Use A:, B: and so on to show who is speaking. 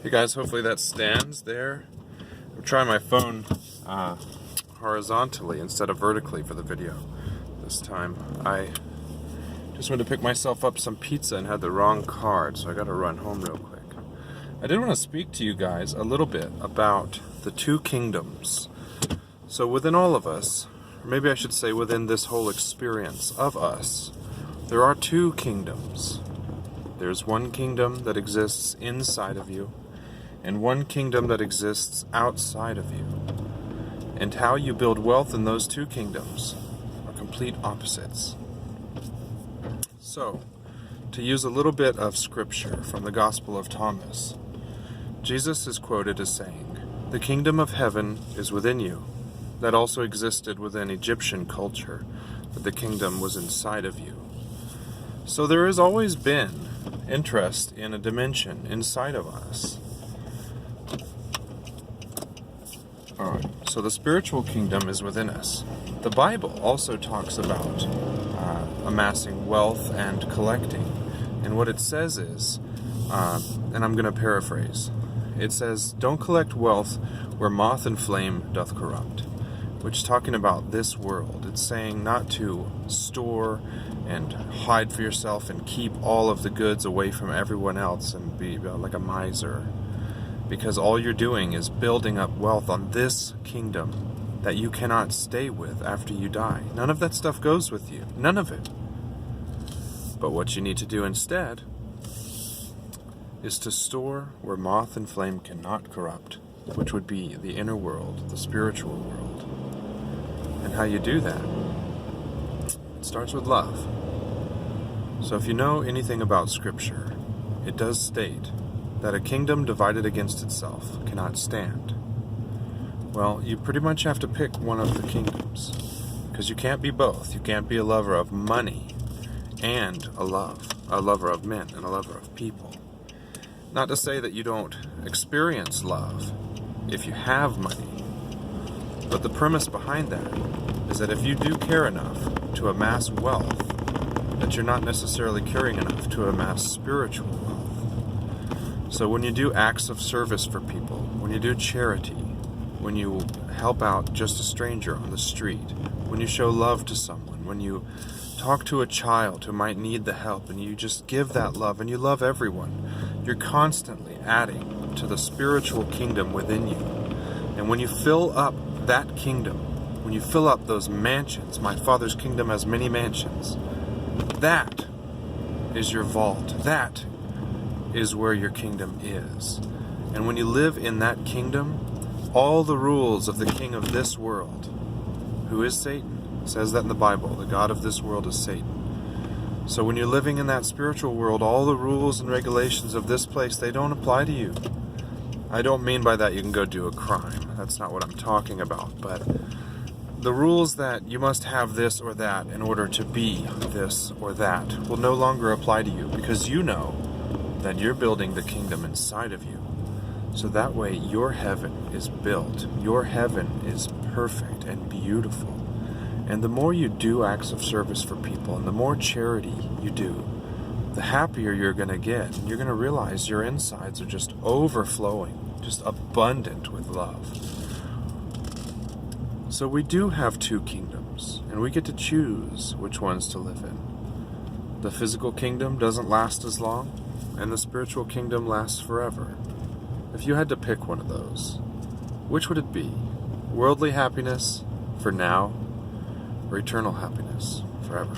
A: Hey guys, hopefully that stands there. I'm trying my phone horizontally instead of vertically for the video this time. I just went to pick myself up some pizza and had the wrong card, so I gotta run home real quick. I did want to speak to you guys a little bit about the two kingdoms. So within all of us, or maybe I should say within this whole experience of us, there are two kingdoms. There's one kingdom that exists inside of you, and one kingdom that exists outside of you. And how you build wealth in those two kingdoms are complete opposites. So, to use a little bit of scripture from the Gospel of Thomas, Jesus is quoted as saying, "The kingdom of heaven is within you." That also existed within Egyptian culture, but the kingdom was inside of you. So there has always been interest in a dimension inside of us. Alright, so the spiritual kingdom is within us. The Bible also talks about amassing wealth and collecting. And what it says is, and I'm going to paraphrase, it says, "Don't collect wealth where moth and flame doth corrupt," which is talking about this world. It's saying not to store and hide for yourself and keep all of the goods away from everyone else and be like a miser. Because all you're doing is building up wealth on this kingdom that you cannot stay with after you die. None of that stuff goes with you. None of it. But what you need to do instead is to store where moth and flame cannot corrupt, which would be the inner world, the spiritual world. And how you do that, it starts with love. So if you know anything about Scripture, it does state that a kingdom divided against itself cannot stand. Well, you pretty much have to pick one of the kingdoms, because you can't be both. You can't be a lover of money and a lover of men and a lover of people. Not to say that you don't experience love if you have money, but the premise behind that is that if you do care enough to amass wealth, that you're not necessarily caring enough to amass spiritual wealth. So when you do acts of service for people, when you do charity, when you help out just a stranger on the street, when you show love to someone, when you talk to a child who might need the help and you just give that love and you love everyone, you're constantly adding to the spiritual kingdom within you. And when you fill up that kingdom, when you fill up those mansions, my Father's kingdom has many mansions, that is your vault. That is where your kingdom is. And when you live in that kingdom, all the rules of the king of this world, who is Satan, says that in the Bible, the god of this world is Satan. So when you're living in that spiritual world, all the rules and regulations of this place, they don't apply to you. I don't mean by that you can go do a crime. That's not what I'm talking about. But the rules that you must have this or that in order to be this or that will no longer apply to you, because you know that you're building the kingdom inside of you. So that way your heaven is built. Your heaven is perfect and beautiful. And the more you do acts of service for people and the more charity you do, the happier you're going to get. And you're going to realize your insides are just overflowing, just abundant with love. So we do have two kingdoms, and we get to choose which ones to live in. The physical kingdom doesn't last as long, and the spiritual kingdom lasts forever. If you had to pick one of those, which would it be? Worldly happiness for now, or eternal happiness forever?